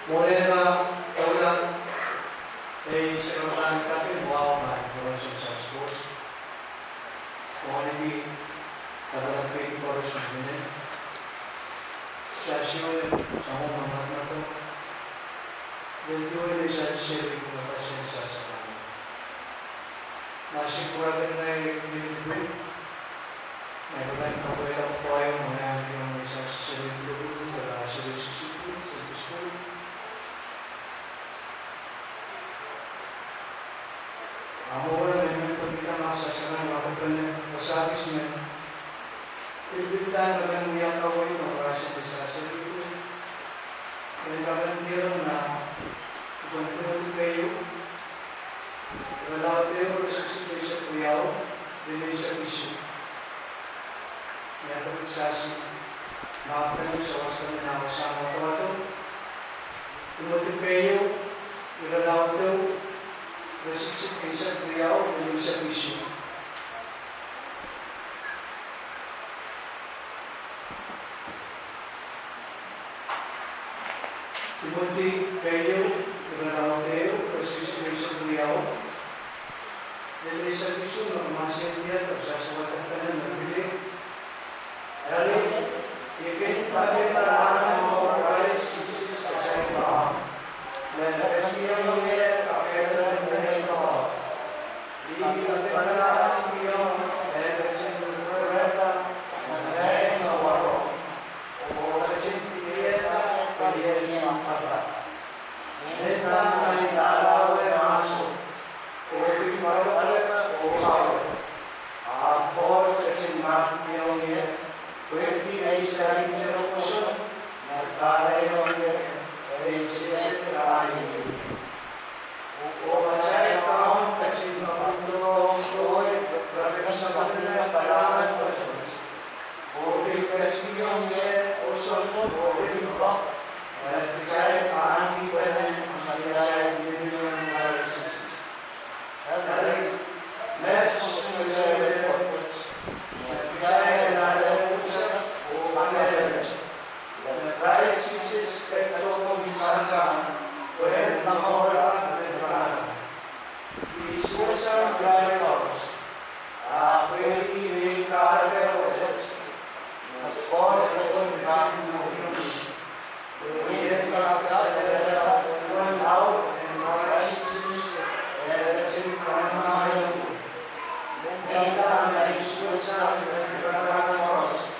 Morena, ulang, sa kamahan kami, wow, mga sa sports. Kung hindi, kadalang 20 oras ng minute. Sa siyo, sa mga na ito, hindi sa siri ko na kasi nagsasama. Nasikuragan na yung minute ko. Mayroon na yung kabuhay po ayaw, mga yung isa sa siri ko, dala siri sa sito, sa school. Amo wala naman pagkita makasasarang makapagpanan pasabis niya. Pilipitan na niya kaway na marasa sa sarili ko. Kaya kakantiro na ipagtiro kayo. Wala tayo resisibay sa kuyaw, bilay sa isu. Kaya pagsasi, makapagpanan sa wasan na ako sa mga tawato. Tumating kayo, ilalaw daw, resisip kayo sa kuyaw, bilay sa isu. Timunti kayo, ilalaw tayo, resisip kayo sa kuyaw, bilay sa isu, nakamasyan diyan, pagsasawatan ka na nabili. Dari, ibig kami paraan mo Christ Jesus sa iba. Dan resmiyan mo niya, kakailan mo na ito. Di kami paraan mo yung edrechin ng kureta, nanay na waro. O edrechin tiniyeta, kaya niya ang kata. Neta ay lalaway maso. Ibig magkakala o kawal. Ako, edrechin magpiyaw niya. Pwede ay sa rinjero puso, nagkarayon ay siyasit kain. O katsay kaon, kasi mapagdong doy, grabe ka sa kanila, palangan pa Diyos. O kasi yung uson mo, o rinbak, at katsay kaani pa rin, ang kanyasay binilong narasisis. Dari, let's preserve it. At katsay kanala, Christ Jesus Cristo misangka when namora na Isusa Christos when he carried objects at all the condition of when God went out and Christ Jesus and na Isusa Christos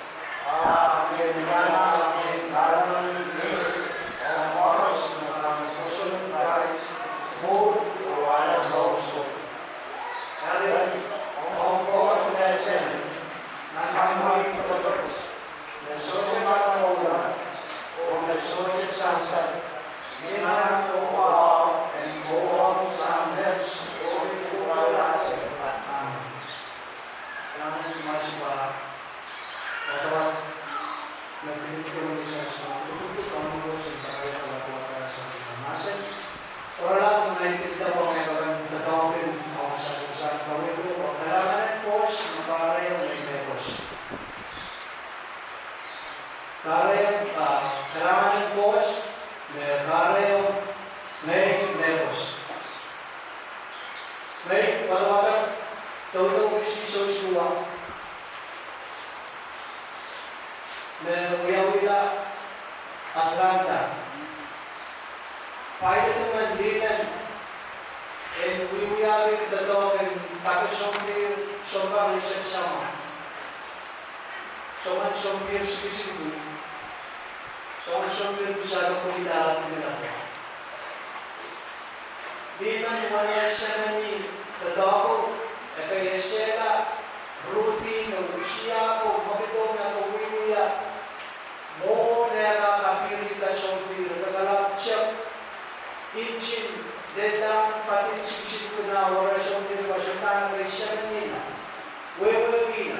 Atlanta. Pilot naman dinan and we are in the dog and tapos sobrang isang sama. Sobrang spesifik. Sobrang bisa ko idalat nila po. Di man wala sa ni the dog siya ko mabito na kuwiwiya mo nega kapirita sompir kagalak siya inchin dedang patin sisip ko na wala sompir pasuntan kay siya nina wewewina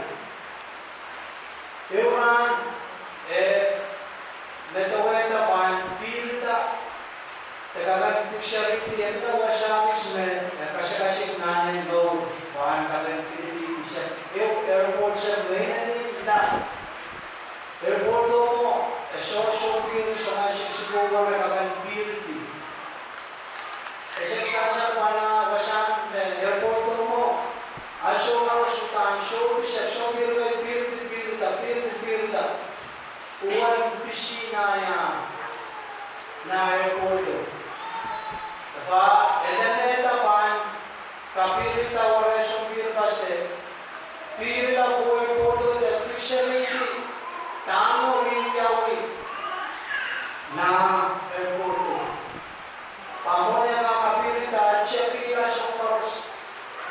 Euran netaweta pan pilda tagalag dictionary tiyan na wasamis me kasakasik nanin do bahan kagan pinili isa airport sa wena na airport do mo so pil sa sisipo wala kagan pildi sasa mana wasam airport do mo also masutan so bisa so pilda uwan pisina ya na airport do elementa pan kapirita wala sumpir base pirila boy bodo de picture tamo winyawi na airport pamone ka kapirita chepila sompars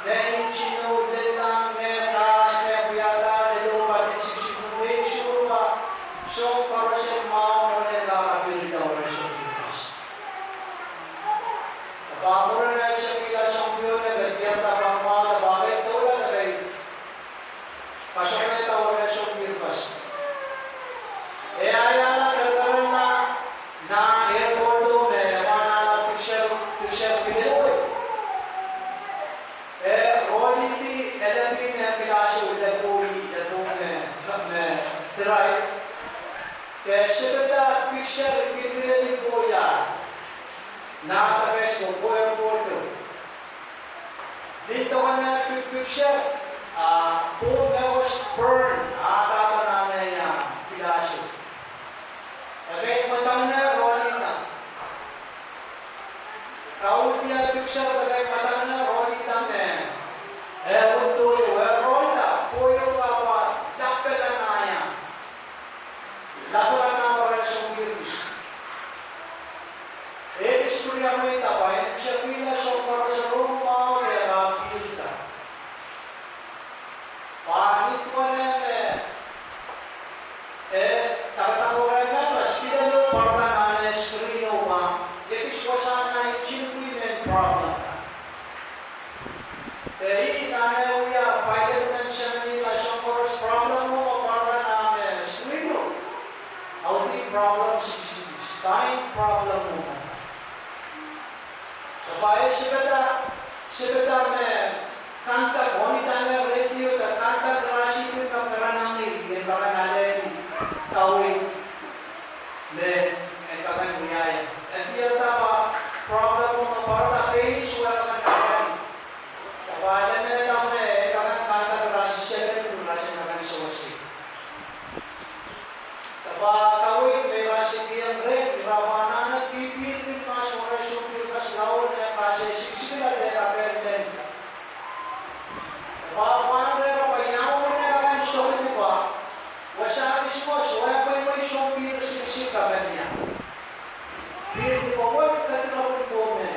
nei chino della ne ras ne biada de lo pati sisimu ne surba sompars ma mone ka kapirita wala sumpir base Pamura na siya pila sombyo na gatiyan na pangmada bagay tola na kay pasok na itaw na sombyo pas. Ayala gagawin na airport doon mana na picture piniloy. Quality elapin na pilaso na puli na try. Kaya siya picture pinili po yan. Nakatapes ko po dito ka na picture po was burn kata na niya pilaso okay matang na rolling na kau dia picture kagay matang na rolling na unto roll na po yung lapel na niya lapuran na para sa virus istorya mo itapain, siya pila so para sa rumah kaya pilda. Panit ko na takatako ka na, mas kinalo para na eskrino pa, sana yung children problem na. Nanay uya, pwede mo nang siya nila, so para sa problem mo, para na eskrino. Audi problem, time problem mo. Baik sebeda kanta wanita radio dan kanta kerasi itu kerana ni yang kawan ada di kawin yang kawan punya dia tahu problem para finish suara kawan ada kawan tahu kawan kanta kerasi seven kerasi kawan solusi kawin kerasi yang red rawana na pipir mas orang supir mas lawan kasi sila de kapenden mana rera payaw mo na kan so di ba wasa ismo so ay may supir sila kapenya di ba wala ka tawag po me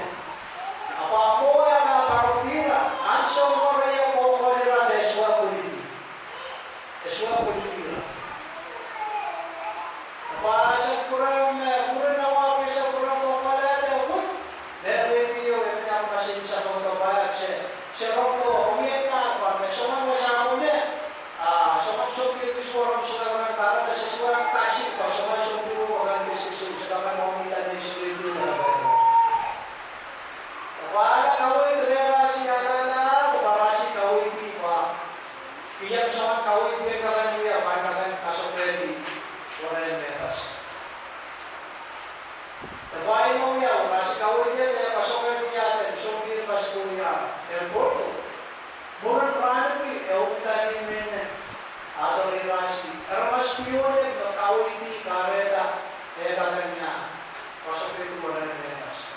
apa mo ya na parotira anso mo raya po ko nila deswa politika apa sa kurang pura na wapi sa kurang po pala radio yang masih bisa membawa serong komiet na pa mesoman wasa ko ne soman sopir orang sudah kata dan sesuatu kasih pa soman sopir mo kan bisnis sudah mau minta dari suridu na wala kawin relasi alala barasi kawin di pa piyang soman kawin de kalan niya panagan kasopredi wala yung metas Tabayin mo niya, kasi kawin niya, pasokan niya, sumir pasko niya, airport. Murang pranabi, ukita ni Mene, atau rirasi. Aramas piyonin, kawin ni, kareta, kagan niya, pasok ito wala yung metas.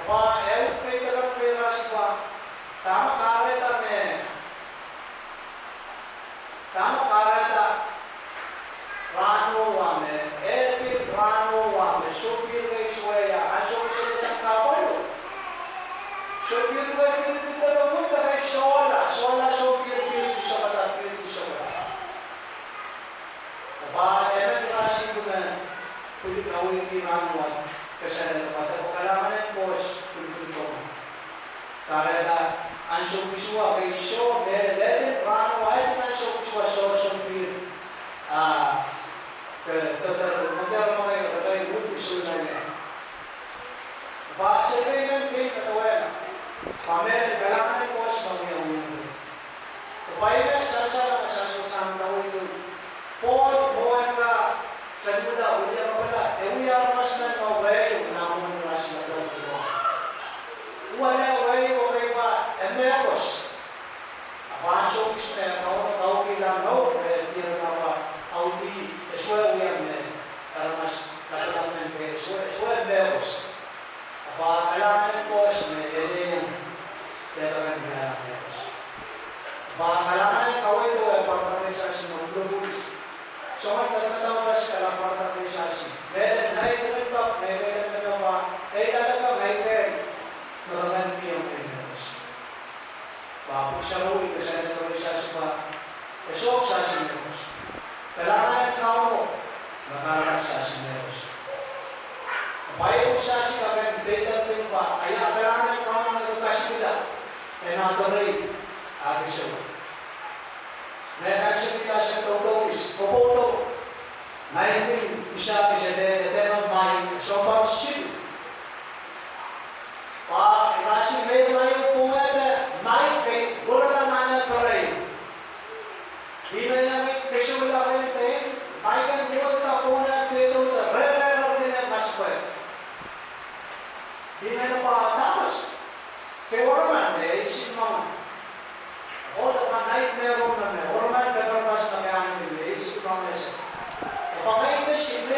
Play ka rirasi pa, tama kareta tama kareta, rano wame, rano wame, supir na iswaya, ansok sila ng kapayo. Supir na pinipita na mo, takay sola supir pinipita sa hindi ramuan kasalanan pada pengalaman bos untuk karena ansur pisua besok dari ramuan ansur pisua sosok ke termodal mereka dari bukti sunanya bahasa ini ketahuan pamer kailangan bos mengiyaw Baiklah, saya sama tahu itu. Buat kedua uliar pada, uliar masna mau bayu, namun masna belum kedua. Uliar bayu apa? Emerus. Apa so kisah kau bilang kau dia apa? Audi, sesuai uliar ni. Karena katakan ni sesuai emerus. Apa kailangan bos ni ele yang katakan dia emerus. Kailangan kau itu partisipasi menggabung. Soalnya kadang-kadang kalau partisipasi, naik terlibat, naik terlibat, naik melakukan yang terus. Bapak selalu kesana organisasi pak, esok sasi terus. Kailangan kau melakukan sasi terus. Baik sasi kami beda pimpa, ayah kailangan kau mengedukasi kita, enatory. Abiso. Nagkakasya kita sa totopis, popoto, naibing isa sa detenong maing sobat siyo. Irasi may layo pumada, maing kay wala naman na paray. Di na namin, kasi wala ko yung tayo, maing kang buwan ka puna, dito, re-re-re din ang masapay. Di na na pa, tapos, kay wala man, isip mga, orang naik meron na orang berbahasa kami ini isi promes. Pakai mesin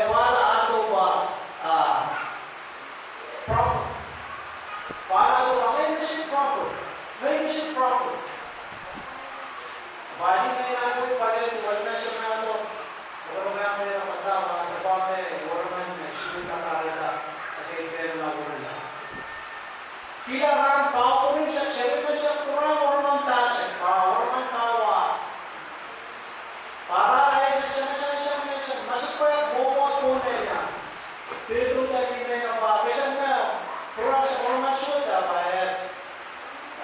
wala atau proper. Wala atau pakai mesin proper. Bagi mereka aku pada wala sebenarnya orang kami yang pertama depan orang sudah karena akhir berlalu. Kita orang power ini secara kurang orang tas, orang tawa. Para ayah secara masuk ke bawah punenya. Itu tadi mereka apa? Biasanya kurang orang sudah bayar.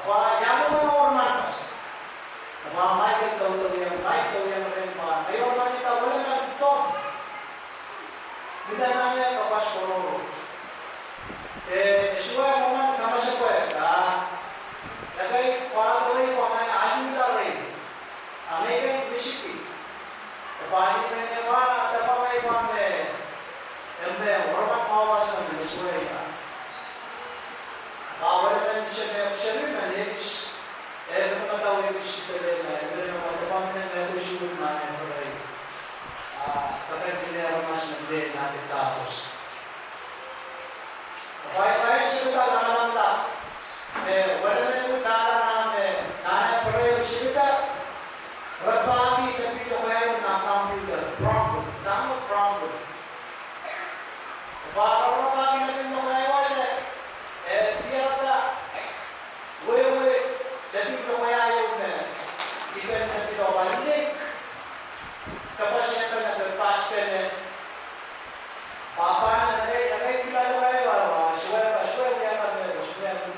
Apa yang mau orang pas? Apa mai tahu yang baik tahu yang rempa. Ayo orang kita boleh nonton. Bila nanya ke pas kolor. Sesuai momen kami sesuai. Lagay kuadri pamay ayun dari. Amega bisiki. Tapani na ba tapamay pamay. Embe orang mawas ng sesuai. Bawal na siya na nix. Betul tahu yang bisipele na. Betul na tapamay na usul na ay. Kapag dinero mas nagde natin tapos. Baik sudah lama-lama. Wala na yung dala namin. Nanay pero yung sila. Rabagi na dito kayo na computer. Problem. Damo problem. Para rabagi na yung mga kayo. Diya na. Wewe. Dito kaya yung event na dito. Link. Kapag siya ka nag-pass pen. Papa na nagay pilalo kayo. Suwe niya kami.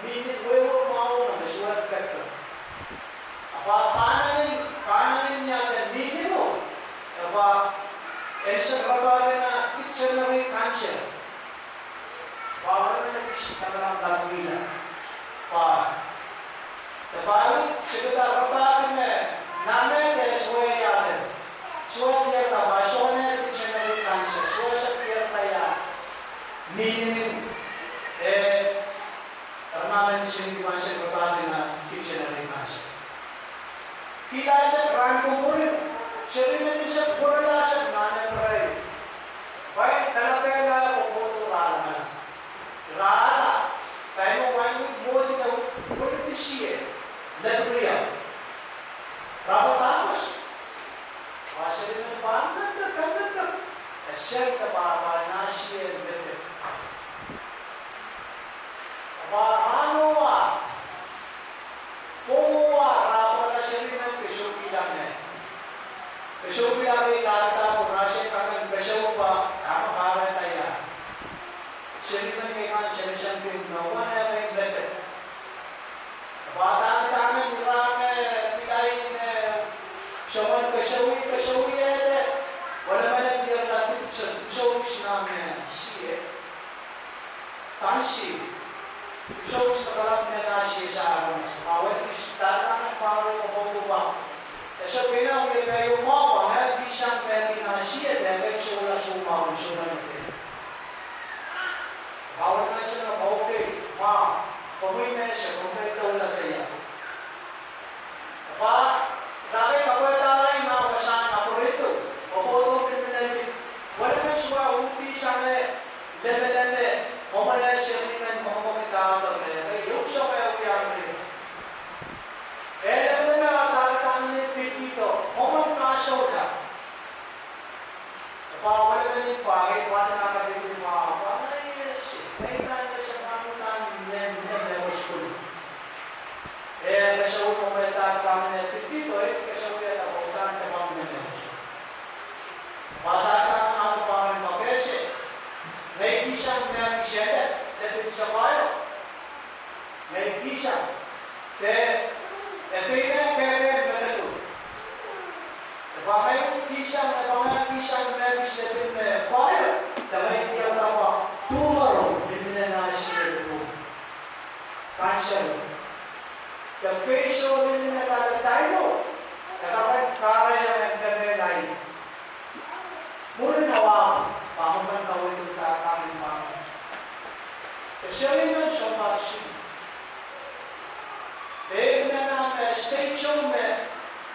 Minit wewe mau na suwe kakak. Apa panen niya dan minimo. Apa elsa rabari na kitchen na may cancer. Wala na nagkisita ka lang lagina. Tapos siguro rabari na namin suwe yatin. Suwe niya taba. Suwe niya kitchen na may cancer. Suwe sa pier kaya minimum. Karena siniwan sa babae na dictionary cancer. Kita sa rangkong murid, siya rin sa burala sa nanay paray. Baik, talapela puputo rala. Rala, tayo mo buwan ikaw, politisiye, lagriya. Tapos, kasi rin ang pangkat, esel ka ba, nasiye, bete. Ano kung rapat na siya rin ng piso bilang Piso bilang kashawi ede. Wala man ang diyan natin sa showbiz namin siya. Tansi. Showbiz na kalam na siya sa araw. Awal is datang ang paro ko po ba. So pinang kayo mo pa bisang pwede na siya dahil sula sumawin sula natin. Awal na siya na okay. Pamoy na siya kung may tawala tayo. Dahil kapag talay na masahan ako rito. Papoto pinag wala na siya uti sa level Mamala siya rin ang makamamikakag na yung siya kaya uyan rin. Alam na nakakatanan niya dito. Mamang kasaw na. Wala na rin bakit. Wala na nakabili mga may tanda sa pamutan na levels ko. Kasaw mo may tatakaman niya dito kasaw niya taputan na pamutan na levels ko. Matatakan ako pa rin mabese. May isang na isyadat, dito sa bayo. May isang. Pina kaya malato. May isang na isyadat na bayo. Damay tiyak na pa, tomorrow, hindi na siya ito. Cancel. Peso hindi na tayo. Kapag karaya ang gamelay. Muna nawa. Pamuman kawin yung tataming mga. Siya rin ang somasyon. Na namin, station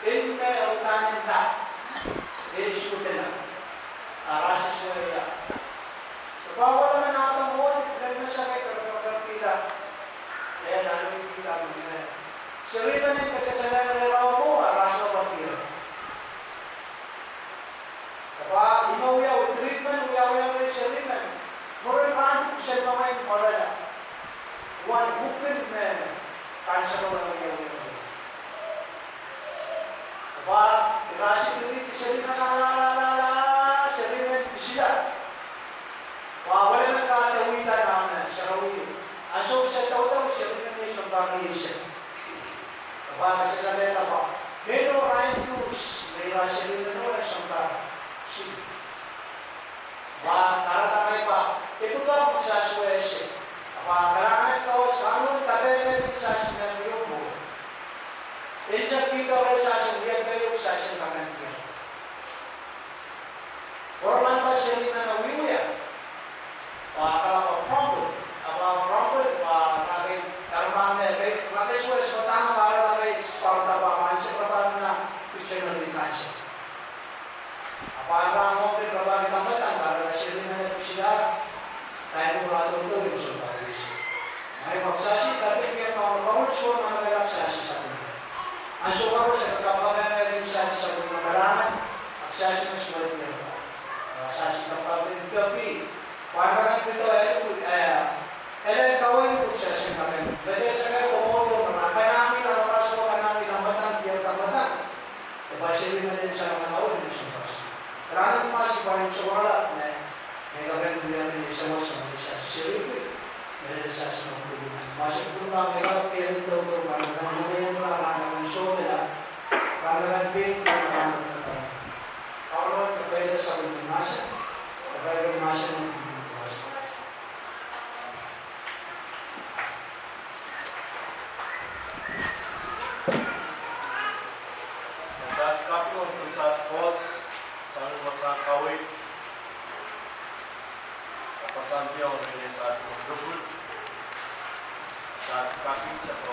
in ang tanin na. Isutin na. Arasa siya yan. Bawal naman natin mo, ilan na sa may pila. Ayan, ano yung pila mo na. Siya rin naman kasi sa nalalaw mo, arasa ba pila. Kapag imawiyaw, treatment, uyaw rin siya rin man. Mura man, siya naman yung parala. One bukid na kansa ko lang uyaw rin. Kapag irasi rin, siya rin na siya rin man sila. Wala nang kalawitan namin, siya rawin. Ang so, sa tao-tao, siya rin na isang variation. Kapag nasasalita pa, may no right use, may rasi rin na isang variation. Naratamay pa, ito ba magsaswese? Kailangan ito sa anong kabebe magsasinabi yung mo. Insang kita rin sasungyan kayo sa siyang kagantiyan. Or man ba siya rin na nawiwaya? Kapag-prompt, namin karamame, nakiswes ko tama para namin para sa kapag na teacher na rin kansa. Para mo rin kapag tambatan, para na siya rin na nagpisilar, dahil mo natin ito, yung sumbalis. May magsasi, tapi kaya kaulit suwa na nagalaksasi sa kanila. Ang suwa ko sa kapag na rin sasi sa kanila kalangan, magsasi na suwa niya. Magsasi kapag rin gabi. Para ka nito kaway yung magsasi na rin. Dahil sa kayo, pumoto, mga kanangin, ang raso ka natin ang batang, diyan tambatan. Diba siya rin na rin sa mga naon, yung sumbalis. Kailangan masih pa yung sumalat na may gagawin mo yan sa mga isa sa siripin. May isa sa mga tulungan. Masih po na may gagawin daw ito para nangyayon mo ang so nila para nagpin ang mga nagtatang. Kawalan kapayda sa mga masa, kapayda masa ng mga masa. Sas kapon, sas pos, Saan magsang kawit? Kapasan siya ang rin sa asong dubut. Sa kapit sa pro.